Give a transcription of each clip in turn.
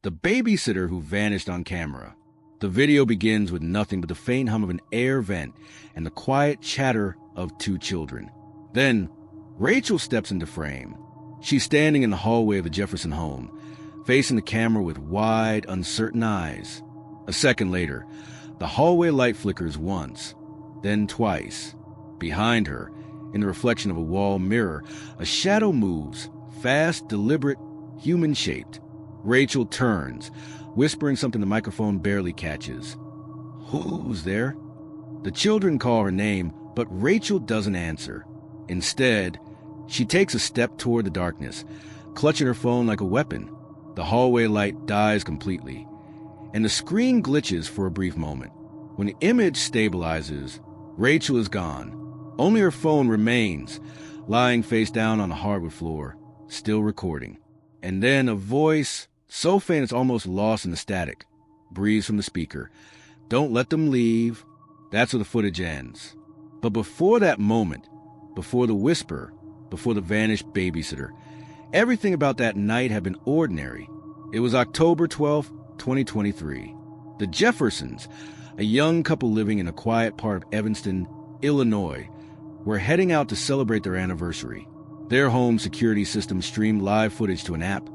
The Babysitter Who Vanished on Camera. The video begins with nothing but the faint hum of an air vent and the quiet chatter of two children. Then, Rachel steps into frame. She's standing in the hallway of the Jefferson home, facing the camera with wide, uncertain eyes. A second later, the hallway light flickers once, then twice. Behind her, in the reflection of a wall mirror, a shadow moves, fast, deliberate, human-shaped. Rachel turns, whispering something the microphone barely catches. Who's there? The children call her name, but Rachel doesn't answer. Instead, she takes a step toward the darkness, clutching her phone like a weapon. The hallway light dies completely, and the screen glitches for a brief moment. When the image stabilizes, Rachel is gone. Only her phone remains, lying face down on the hardwood floor, still recording. And then a voice, so faint it's almost lost in the static, breathes from the speaker. Don't let them leave. That's where the footage ends. But before that moment, before the whisper, before the vanished babysitter, everything about that night had been ordinary. It was October 12th, 2023. The Jeffersons, a young couple living in a quiet part of Evanston, Illinois, were heading out to celebrate their anniversary. Their home security system streamed live footage to an app,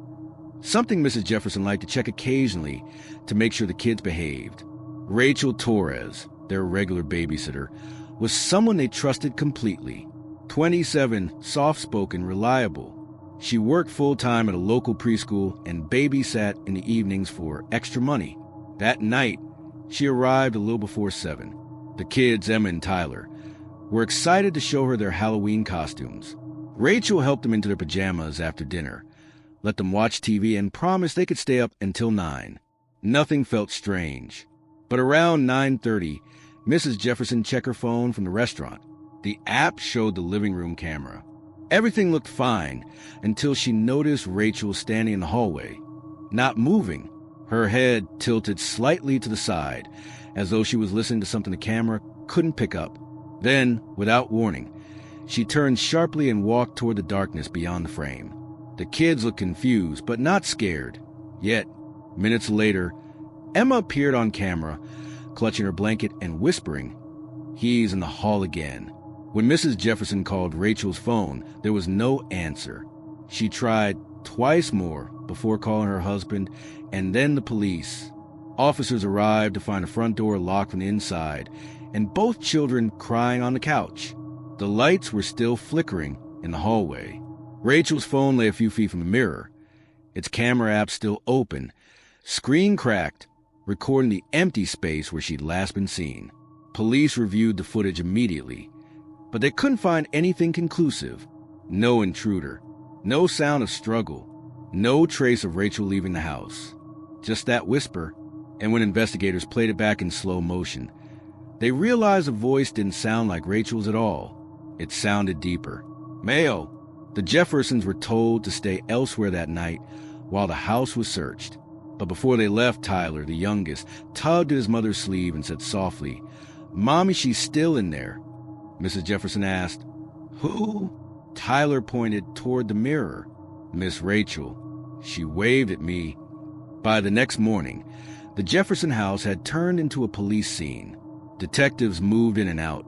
something Mrs. Jefferson liked to check occasionally to make sure the kids behaved. Rachel Torres, their regular babysitter, was someone they trusted completely. 27, soft-spoken, reliable. She worked full-time at a local preschool and babysat in the evenings for extra money. That night, she arrived a little before 7. The kids, Emma and Tyler, were excited to show her their Halloween costumes. Rachel helped them into their pajamas after dinner, let them watch TV, and promised they could stay up until 9. Nothing felt strange. But around 9:30, Mrs. Jefferson checked her phone from the restaurant. The app showed the living room camera. Everything looked fine until she noticed Rachel standing in the hallway, not moving, her head tilted slightly to the side, as though she was listening to something the camera couldn't pick up. Then, without warning, she turned sharply and walked toward the darkness beyond the frame. The kids looked confused, but not scared. Yet, minutes later, Emma appeared on camera, clutching her blanket and whispering, "He's in the hall again." When Mrs. Jefferson called Rachel's phone, there was no answer. She tried twice more before calling her husband and then the police. Officers arrived to find the front door locked from the inside and both children crying on the couch. The lights were still flickering in the hallway. Rachel's phone lay a few feet from the mirror, its camera app still open, screen cracked, recording the empty space where she'd last been seen. Police reviewed the footage immediately, but they couldn't find anything conclusive. No intruder, no sound of struggle, no trace of Rachel leaving the house. Just that whisper, and when investigators played it back in slow motion, they realized the voice didn't sound like Rachel's at all. It sounded deeper. Mayo. The Jeffersons were told to stay elsewhere that night while the house was searched. But before they left, Tyler, the youngest, tugged at his mother's sleeve and said softly, "Mommy, she's still in there." Mrs. Jefferson asked, "Who?" Tyler pointed toward the mirror. "Miss Rachel." She waved at me. By the next morning, the Jefferson house had turned into a police scene. Detectives moved in and out,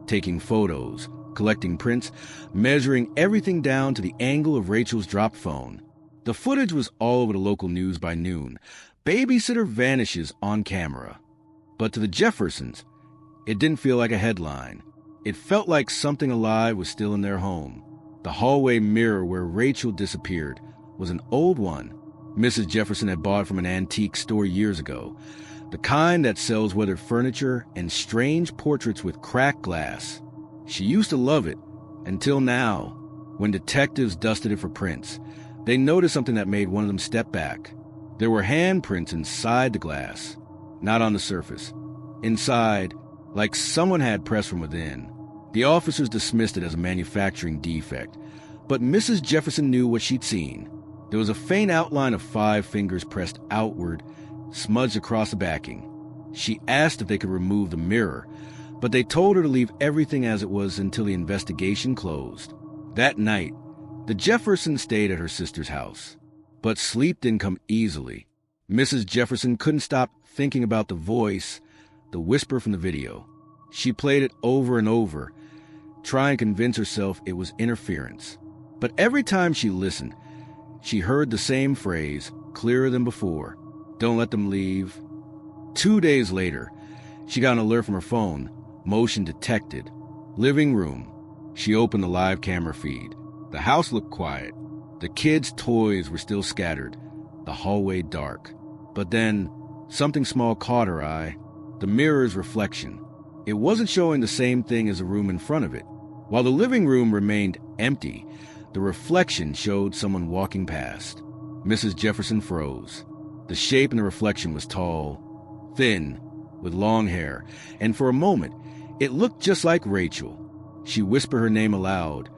taking photos, collecting prints, measuring everything down to the angle of Rachel's dropped phone. The footage was all over the local news by noon. Babysitter vanishes on camera. But to the Jeffersons, it didn't feel like a headline. It felt like something alive was still in their home. The hallway mirror where Rachel disappeared was an old one Mrs. Jefferson had bought from an antique store years ago, the kind that sells weathered furniture and strange portraits with cracked glass. She used to love it, until now. When detectives dusted it for prints, they noticed something that made one of them step back. There were handprints inside the glass, not on the surface. Inside, like someone had pressed from within. The officers dismissed it as a manufacturing defect, but Mrs. Jefferson knew what she'd seen. There was a faint outline of 5 fingers pressed outward, smudged across the backing. She asked if they could remove the mirror, but they told her to leave everything as it was until the investigation closed. That night, the Jeffersons stayed at her sister's house. But sleep didn't come easily. Mrs. Jefferson couldn't stop thinking about the voice, the whisper from the video. She played it over and over, trying to convince herself it was interference. But every time she listened, she heard the same phrase, clearer than before. Don't let them leave. 2 days later, she got an alert from her phone, motion detected. Living room. She opened the live camera feed. The house looked quiet. The kids' toys were still scattered. The hallway dark. But then, something small caught her eye. The mirror's reflection. It wasn't showing the same thing as the room in front of it. While the living room remained empty, the reflection showed someone walking past. Mrs. Jefferson froze. The shape in the reflection was tall, thin, with long hair, and for a moment, it looked just like Rachel. She whispered her name aloud,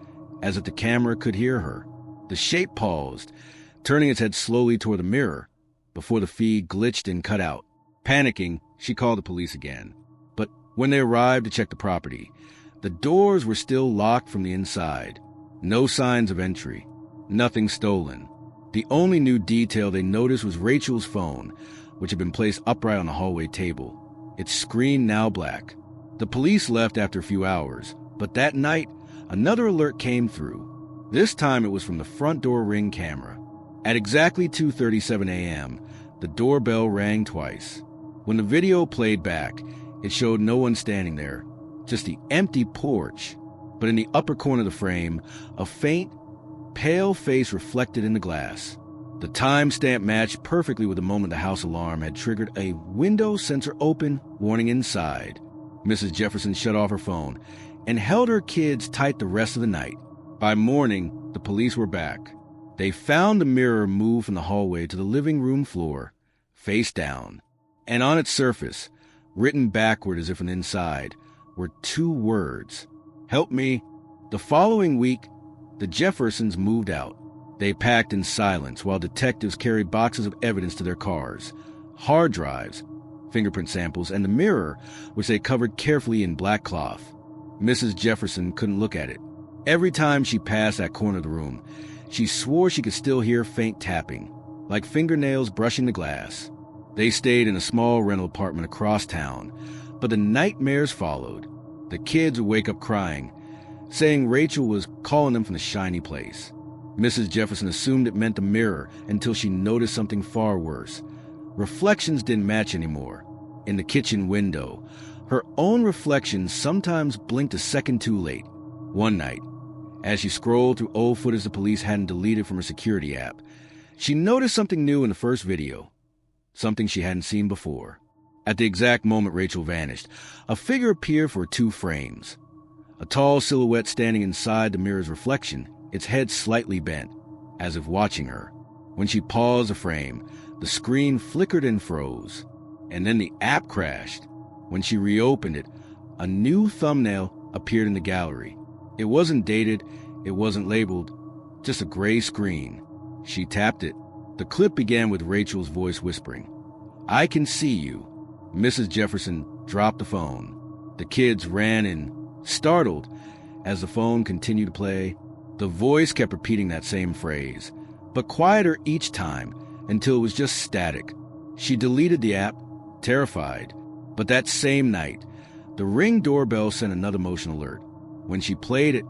as if the camera could hear her. The shape paused, turning its head slowly toward the mirror, before the feed glitched and cut out. Panicking, she called the police again. But when they arrived to check the property, the doors were still locked from the inside. No signs of entry. Nothing stolen. The only new detail they noticed was Rachel's phone, which had been placed upright on the hallway table, its screen now black. The police left after a few hours, but that night, another alert came through. This time it was from the front door Ring camera. At exactly 2:37 a.m., the doorbell rang twice. When the video played back, it showed no one standing there, just the empty porch. But in the upper corner of the frame, a faint, pale face reflected in the glass. The timestamp matched perfectly with the moment the house alarm had triggered a window sensor open, warning inside. Mrs. Jefferson shut off her phone and held her kids tight the rest of the night. By morning, the police were back. They found the mirror moved from the hallway to the living room floor, face down. And on its surface, written backward as if from inside, were 2 words. Help me. The following week, the Jeffersons moved out. They packed in silence while detectives carried boxes of evidence to their cars, hard drives, fingerprint samples, and the mirror, which they covered carefully in black cloth. Mrs. Jefferson couldn't look at it. Every time she passed that corner of the room, she swore she could still hear faint tapping, like fingernails brushing the glass. They stayed in a small rental apartment across town, but the nightmares followed. The kids would wake up crying, saying Rachel was calling them from the shiny place. Mrs. Jefferson assumed it meant the mirror until she noticed something far worse. Reflections didn't match anymore. In the kitchen window, her own reflection sometimes blinked a second too late. One night, as she scrolled through old footage the police hadn't deleted from her security app, she noticed something new in the first video, something she hadn't seen before. At the exact moment Rachel vanished, a figure appeared for 2 frames. A tall silhouette standing inside the mirror's reflection, its head slightly bent, as if watching her. When she paused the frame, the screen flickered and froze, and then the app crashed. When she reopened it, a new thumbnail appeared in the gallery. It wasn't dated, it wasn't labeled, just a gray screen. She tapped it. The clip began with Rachel's voice whispering, "I can see you." Mrs. Jefferson dropped the phone. The kids ran in, startled, as the phone continued to play. The voice kept repeating that same phrase, but quieter each time until it was just static. She deleted the app, terrified. But that same night, the Ring doorbell sent another motion alert. When she played it,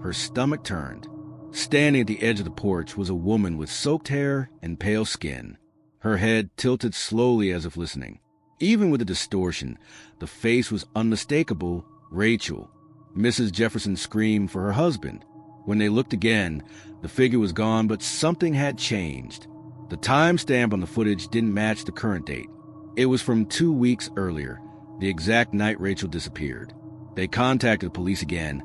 her stomach turned. Standing at the edge of the porch was a woman with soaked hair and pale skin, her head tilted slowly as if listening. Even with the distortion, the face was unmistakable, Rachel. Mrs. Jefferson screamed for her husband. When they looked again, the figure was gone, but something had changed. The timestamp on the footage didn't match the current date. It was from 2 weeks earlier, the exact night Rachel disappeared. They contacted the police again,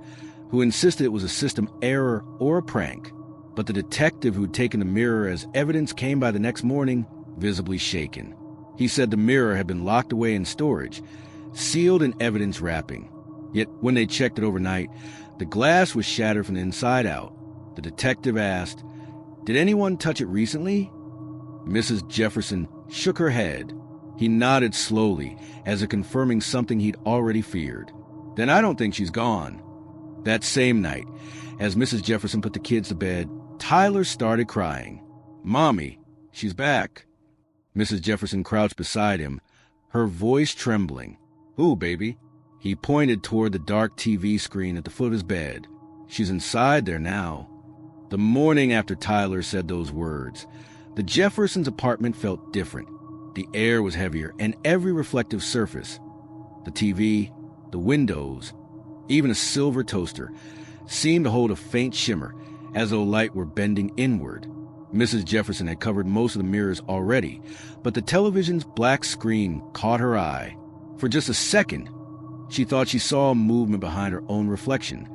who insisted it was a system error or a prank. But the detective who'd taken the mirror as evidence came by the next morning, visibly shaken. He said the mirror had been locked away in storage, sealed in evidence wrapping. Yet when they checked it overnight, the glass was shattered from the inside out. The detective asked, "Did anyone touch it recently?" Mrs. Jefferson shook her head. He nodded slowly, as if confirming something he'd already feared. "Then I don't think she's gone." That same night, as Mrs. Jefferson put the kids to bed, Tyler started crying. "Mommy, she's back." Mrs. Jefferson crouched beside him, her voice trembling. "Who, baby?" He pointed toward the dark TV screen at the foot of his bed. "She's inside there now." The morning after Tyler said those words, the Jeffersons' apartment felt different. The air was heavier, and every reflective surface, the TV, the windows, even a silver toaster, seemed to hold a faint shimmer, as though light were bending inward. Mrs. Jefferson had covered most of the mirrors already, but the television's black screen caught her eye. For just a second, she thought she saw a movement behind her own reflection,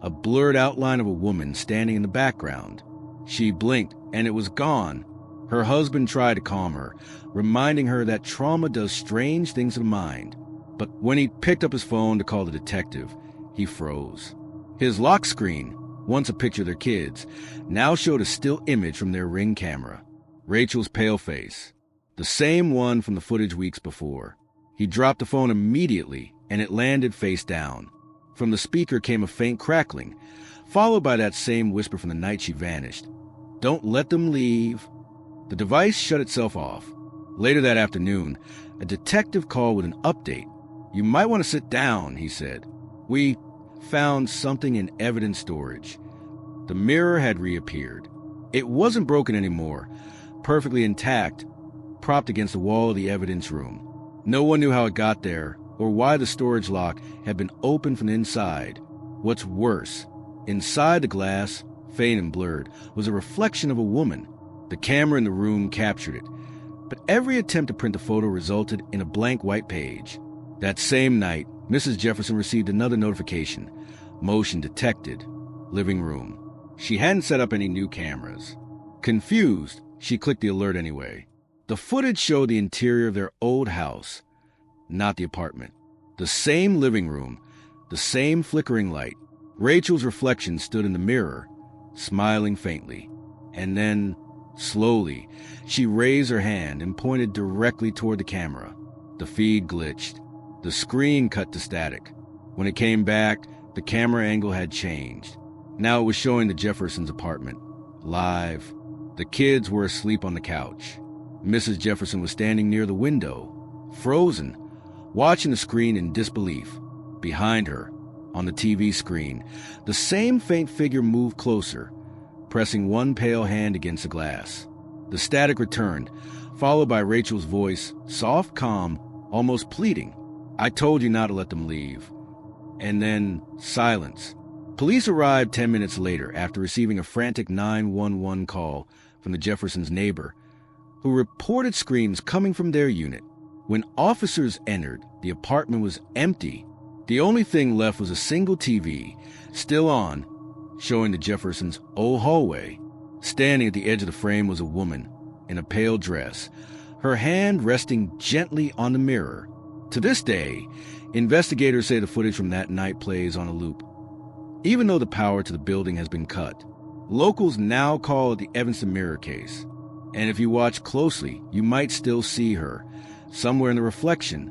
a blurred outline of a woman standing in the background. She blinked, and it was gone. Her husband tried to calm her, reminding her that trauma does strange things to the mind. But when he picked up his phone to call the detective, he froze. His lock screen, once a picture of their kids, now showed a still image from their Ring camera. Rachel's pale face, the same one from the footage weeks before. He dropped the phone immediately, and it landed face down. From the speaker came a faint crackling, followed by that same whisper from the night she vanished. "Don't let them leave." The device shut itself off. Later that afternoon, a detective called with an update. "You might want to sit down," he said. "We found something in evidence storage." The mirror had reappeared. It wasn't broken anymore, perfectly intact, propped against the wall of the evidence room. No one knew how it got there, or why the storage lock had been opened from the inside. What's worse, inside the glass, faint and blurred, was a reflection of a woman. The camera in the room captured it, but every attempt to print the photo resulted in a blank white page. That same night, Mrs. Jefferson received another notification. Motion detected. Living room. She hadn't set up any new cameras. Confused, she clicked the alert anyway. The footage showed the interior of their old house, not the apartment. The same living room, the same flickering light. Rachel's reflection stood in the mirror, smiling faintly. And then, slowly, she raised her hand and pointed directly toward the camera. The feed glitched. The screen cut to static. When it came back, the camera angle had changed. Now it was showing the Jeffersons' apartment, live. The kids were asleep on the couch. Mrs. Jefferson was standing near the window, frozen, watching the screen in disbelief. Behind her, on the TV screen, the same faint figure moved closer, pressing one pale hand against the glass. The static returned, followed by Rachel's voice, soft, calm, almost pleading. "I told you not to let them leave." And then silence. Police arrived 10 minutes later after receiving a frantic 911 call from the Jeffersons' neighbor, who reported screams coming from their unit. When officers entered, the apartment was empty. The only thing left was a single TV, still on, showing the Jeffersons' old hallway. Standing at the edge of the frame was a woman in a pale dress, her hand resting gently on the mirror. To this day, investigators say the footage from that night plays on a loop, even though the power to the building has been cut. Locals now call it the Evanston mirror case. And if you watch closely, you might still see her, somewhere in the reflection